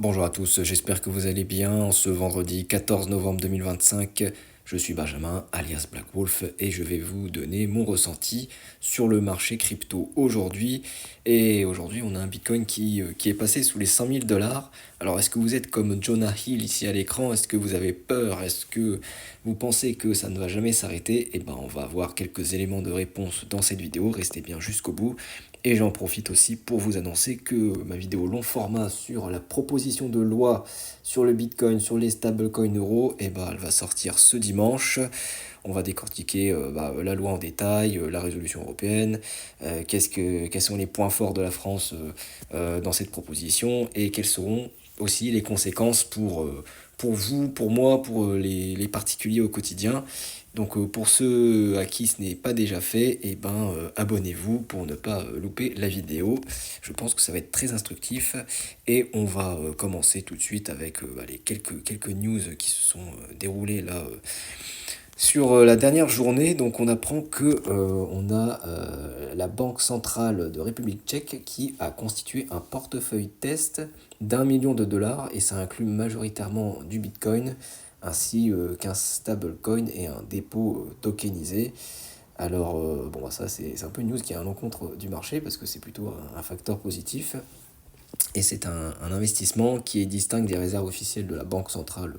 Bonjour à tous, j'espère que vous allez bien. En ce vendredi 14 novembre 2025, je suis Benjamin, alias Black Wolf, et je vais vous donner mon ressenti sur le marché crypto aujourd'hui. Et aujourd'hui, on a un Bitcoin qui est passé sous les 100 000 dollars. Alors, est-ce que vous êtes comme Jonah Hill ici à l'écran? Est-ce que vous avez peur? Est-ce que vous pensez que ça ne va jamais s'arrêter? Eh ben, on va avoir quelques éléments de réponse dans cette vidéo. Restez bien jusqu'au bout. Et j'en profite aussi pour vous annoncer que ma vidéo long format sur la proposition de loi sur le Bitcoin, sur les stablecoins euros, eh ben, elle va sortir ce dimanche. On va décortiquer la loi en détail, la résolution européenne, quels sont les points forts de la France dans cette proposition et quelles seront aussi les conséquences pour vous, pour moi, pour les particuliers au quotidien. Donc pour ceux à qui ce n'est pas déjà fait, eh ben, abonnez-vous pour ne pas louper la vidéo. Je pense que ça va être très instructif et on va commencer tout de suite avec les quelques news qui se sont déroulées là sur la dernière journée. Donc on apprend que on a la Banque centrale de République tchèque qui a constitué un portefeuille test d'1 million de dollars et ça inclut majoritairement du Bitcoin ainsi qu'un stablecoin et un dépôt tokenisé. Alors, ça c'est un peu une news qui est à l'encontre du marché parce que c'est plutôt un facteur positif. Et c'est un investissement qui est distinct des réserves officielles de la Banque centrale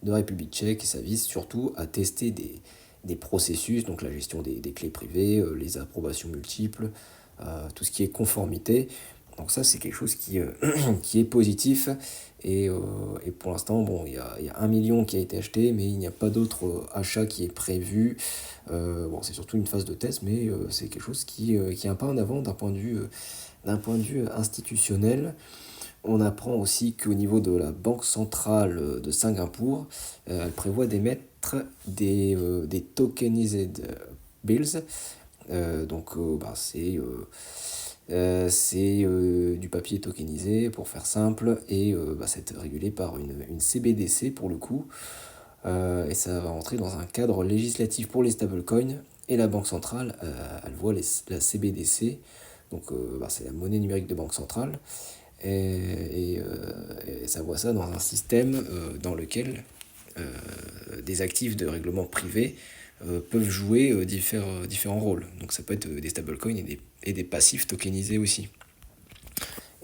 de République tchèque et ça vise surtout à tester des processus, donc la gestion des clés privées, les approbations multiples, tout ce qui est conformité. Donc ça, c'est quelque chose qui est positif. Et pour l'instant, bon, il y a 1 million qui a été acheté, mais il n'y a pas d'autre achat qui est prévu. C'est surtout une phase de test, mais c'est quelque chose qui est un pas en avant d'un point de vue institutionnel. On apprend aussi qu'au niveau de la Banque centrale de Singapour, elle prévoit d'émettre des tokenised bills. C'est du papier tokenisé, pour faire simple, et c'est régulé par une CBDC pour le coup. Et ça va rentrer dans un cadre législatif pour les stablecoins. Et la Banque centrale, elle voit la CBDC, donc c'est la monnaie numérique de banque centrale, et ça voit ça dans un système dans lequel des actifs de règlement privé peuvent jouer différents rôles. Donc ça peut être des stablecoins et des passifs tokenisés aussi.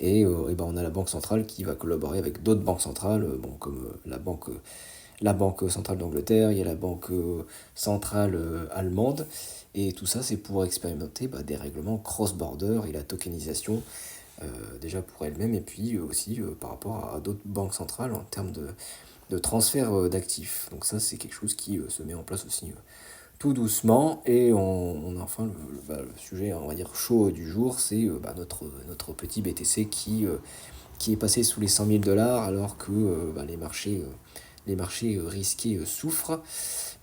On a la Banque centrale qui va collaborer avec d'autres banques centrales, comme la Banque centrale d'Angleterre, il y a la Banque centrale allemande, et tout ça c'est pour expérimenter des règlements cross-border et la tokenisation, déjà pour elle-même, et puis aussi par rapport à d'autres banques centrales en termes de transfert d'actifs. Donc ça c'est quelque chose qui se met en place aussi tout doucement, et on a enfin le sujet, on va dire, chaud du jour, c'est notre petit BTC qui est passé sous les 100 000 dollars alors que les marchés risqués souffrent.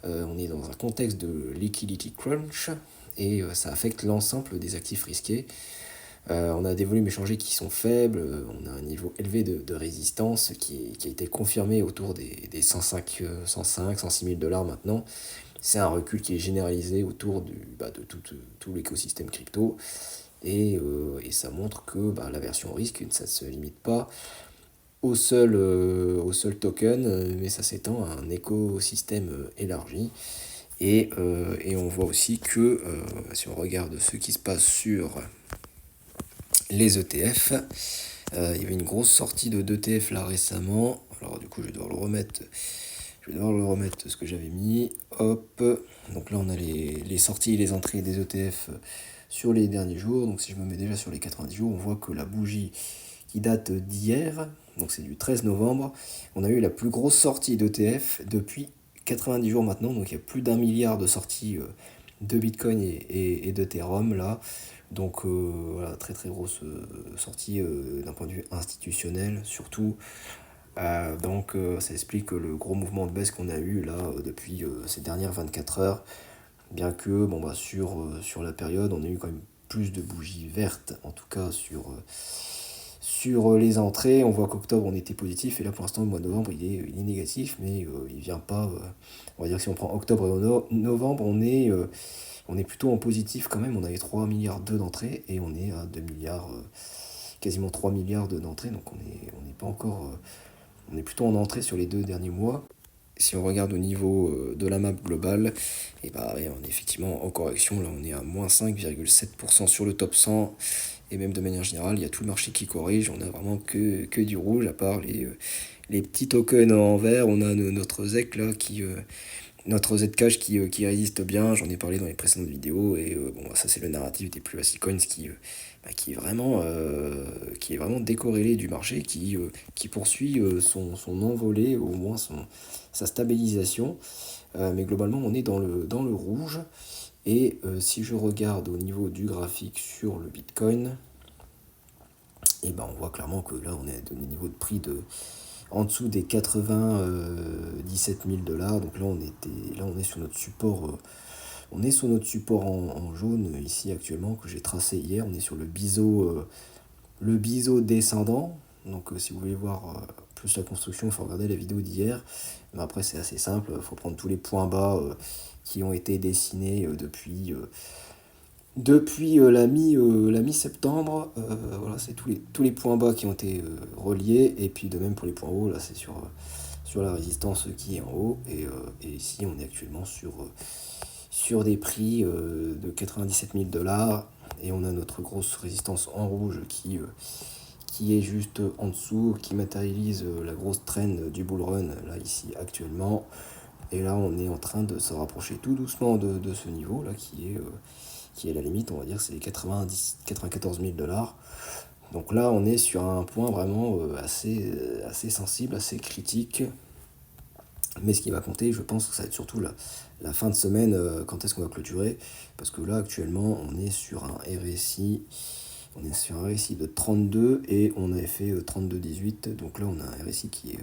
On est dans un contexte de liquidity crunch et ça affecte l'ensemble des actifs risqués. On a des volumes échangés qui sont faibles, on a un niveau élevé de résistance qui a été confirmé autour des 106 000 dollars maintenant. C'est un recul qui est généralisé autour de tout l'écosystème crypto. Et ça montre que la version risque, ça ne se limite pas au seul token, mais ça s'étend à un écosystème élargi. Et on voit aussi que si on regarde ce qui se passe sur les ETF, il y avait une grosse sortie d'ETF là récemment. Alors du coup je vais devoir le remettre ce que j'avais mis. Hop. Donc là on a les sorties et les entrées des ETF sur les derniers jours. Donc si je me mets déjà sur les 90 jours, on voit que la bougie qui date d'hier, donc c'est du 13 novembre, on a eu la plus grosse sortie d'ETF depuis 90 jours maintenant. Donc il y a plus d'1 milliard de sorties de Bitcoin et d'Ethereum là. Donc voilà, très très grosse sortie d'un point de vue institutionnel surtout. Ça explique le gros mouvement de baisse qu'on a eu là depuis ces dernières 24 heures. Bien que sur la période, on a eu quand même plus de bougies vertes, en tout cas sur les entrées. On voit qu'octobre on était positif et là pour l'instant le mois de novembre il est négatif, mais il vient pas. On va dire que si on prend octobre et novembre, on est plutôt en positif quand même. On avait 3 milliards d'entrées et on est à 2 milliards quasiment 3 milliards d'entrées, donc on n'est pas encore, on est plutôt en entrée sur les 2 derniers mois. Si on regarde au niveau de la map globale, et bah ouais, on est effectivement en correction, là on est à moins 5,7% sur le top 100, et même de manière générale, il y a tout le marché qui corrige, on a vraiment que du rouge, à part les petits tokens en vert, on a notre ZEC là notre Zcash qui résiste bien, j'en ai parlé dans les précédentes vidéos, et bon, ça c'est le narratif des plus classic coins qui est vraiment décorrélé du marché, qui poursuit son envolée, au moins sa stabilisation. Mais globalement, on est dans le rouge. Et si je regarde au niveau du graphique sur le Bitcoin, et ben on voit clairement que là, on est à des niveaux de prix en dessous des 97 000 $. Donc là, on est sur notre support. On est sur notre support en jaune ici actuellement que j'ai tracé hier. On est sur le biseau descendant. Donc si vous voulez voir plus la construction, il faut regarder la vidéo d'hier. Mais après c'est assez simple, il faut prendre tous les points bas qui ont été dessinés depuis la mi-septembre. Voilà, c'est tous les points bas qui ont été reliés. Et puis de même pour les points hauts, là c'est sur la résistance qui est en haut. Et ici on est actuellement sur des prix de 97 000 $. Et on a notre grosse résistance en rouge qui est juste en dessous, qui matérialise la grosse trend du bull run, là, ici, actuellement. Et là, on est en train de se rapprocher tout doucement de ce niveau, là, qui est la limite, on va dire, c'est 94 000 $. Donc là, on est sur un point vraiment assez sensible, assez critique. Mais ce qui va compter, je pense que ça va être surtout la fin de semaine, quand est-ce qu'on va clôturer. Parce que là, actuellement, on est sur un RSI. On est sur un RSI de 32 et on avait fait 32,18. Donc là, on a un RSI qui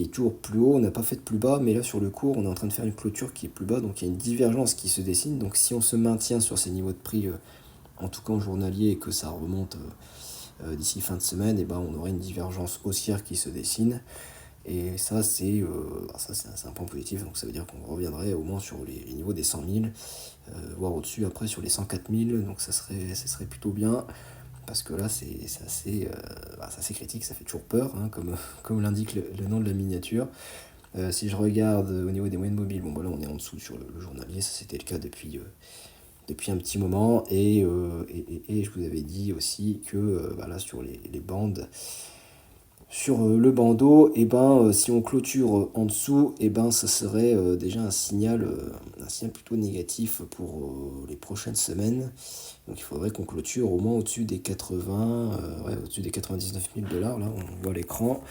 est toujours plus haut. On n'a pas fait de plus bas, mais là, sur le cours, on est en train de faire une clôture qui est plus bas. Donc il y a une divergence qui se dessine. Donc si on se maintient sur ces niveaux de prix, en tout cas en journalier, et que ça remonte d'ici fin de semaine, et ben, on aura une divergence haussière qui se dessine. Et ça, c'est un point positif, donc ça veut dire qu'on reviendrait au moins sur les niveaux des 100 000, voire au-dessus après sur les 104 000, donc ça serait plutôt bien, parce que là, c'est assez critique, ça fait toujours peur, hein, comme l'indique le nom de la miniature. Si je regarde au niveau des moyennes mobiles, bon, bah là, on est en dessous sur le journalier, ça c'était le cas depuis un petit moment, et je vous avais dit aussi que là, sur les bandes, sur le bandeau, et ben, si on clôture en dessous, et ben, ça serait déjà un signal plutôt négatif pour les prochaines semaines. Donc il faudrait qu'on clôture au moins au-dessus des 80, ouais, au-dessus des 99 000 $, là, on voit l'écran.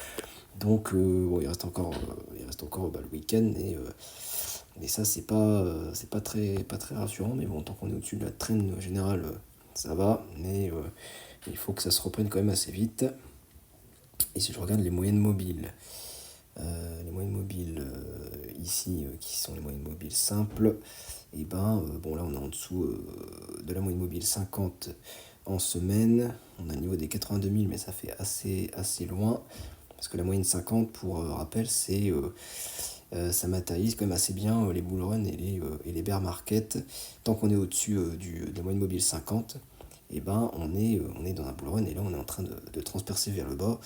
Donc bon, il reste encore le week-end, mais ça c'est pas très rassurant. Mais bon, tant qu'on est au-dessus de la trend générale, ça va. Mais il faut que ça se reprenne quand même assez vite. Et si je regarde les moyennes mobiles ici, qui sont les moyennes mobiles simples, et ben, bon là on est en dessous de la moyenne mobile 50 en semaine. On a le niveau des 82 000, mais ça fait assez loin. Parce que la moyenne 50, pour rappel, ça matérialise quand même assez bien les bull run et les bear market. Tant qu'on est au-dessus de la moyenne mobile 50, et ben on est dans un bull run, et là on est en train de transpercer vers le bas.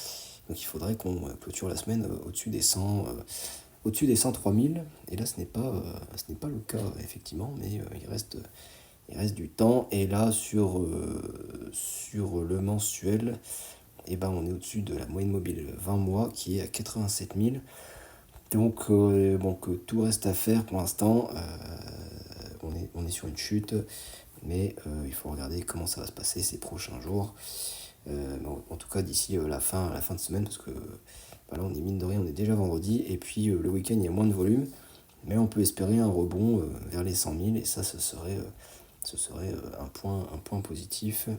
Donc il faudrait qu'on clôture la semaine au-dessus des 103 000. Et là ce n'est pas le cas effectivement, mais il reste du temps. Et là sur le mensuel, et ben on est au-dessus de la moyenne mobile 20 mois qui est à 87 000. Donc bon, que tout reste à faire pour l'instant. On est sur une chute, mais il faut regarder comment ça va se passer ces prochains jours. En tout cas d'ici la fin de semaine, parce que là on est mine de rien, on est déjà vendredi, et puis le week-end il y a moins de volume, mais on peut espérer un rebond vers les 100 000, et ça ce serait un point positif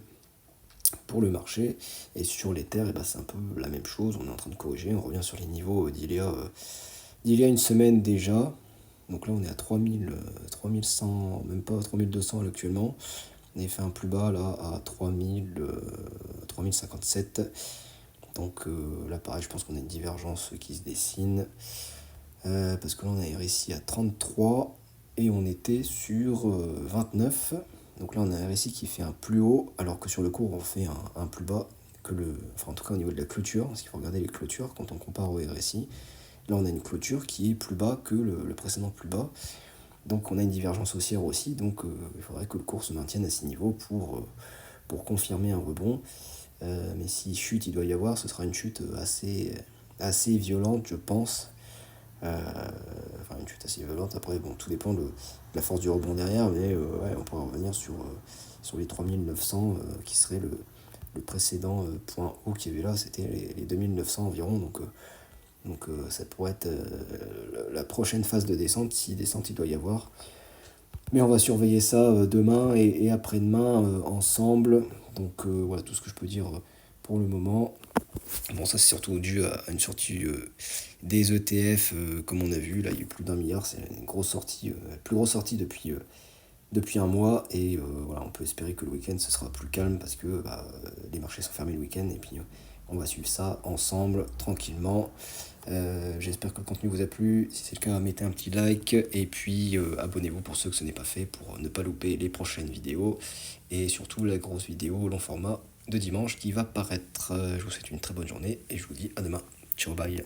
pour le marché. Et sur les terres, c'est un peu la même chose, on est en train de corriger, on revient sur les niveaux d'il y a une semaine déjà. Donc là on est à 3100, même pas 3200 actuellement. On avait fait un plus bas là à 3057. Donc là pareil, je pense qu'on a une divergence qui se dessine. Parce que là on a réussi à 33 et on était sur 29. Donc là on a un RSI qui fait un plus haut, alors que sur le cours on fait un plus bas, enfin en tout cas au niveau de la clôture, parce qu'il faut regarder les clôtures quand on compare au RSI. Là, on a une clôture qui est plus bas que le précédent plus bas. Donc, on a une divergence haussière aussi. Donc, il faudrait que le cours se maintienne à ces niveaux pour confirmer un rebond. Mais si chute il doit y avoir, ce sera une chute assez violente, je pense. Enfin, une chute assez violente. Après, bon, tout dépend de la force du rebond derrière. Mais ouais, on pourrait revenir sur les 3900 qui serait le précédent point haut qu'il y avait là. C'était les 2900 environ. Donc ça pourrait être la prochaine phase de descente, si descente il doit y avoir. Mais on va surveiller ça demain et après-demain ensemble. Donc voilà tout ce que je peux dire pour le moment. Bon, ça c'est surtout dû à une sortie des ETF, comme on a vu. Là, il y a eu plus d'1 milliard. C'est une grosse sortie, la plus grosse sortie depuis un mois. Et voilà, on peut espérer que le week-end ce sera plus calme parce que les marchés sont fermés le week-end. Et puis on va suivre ça ensemble, tranquillement. J'espère que le contenu vous a plu. Si c'est le cas, mettez un petit like et puis abonnez-vous pour ceux que ce n'est pas fait pour ne pas louper les prochaines vidéos et surtout la grosse vidéo long format de dimanche qui va paraître. Je vous souhaite une très bonne journée et je vous dis à demain. Ciao, bye.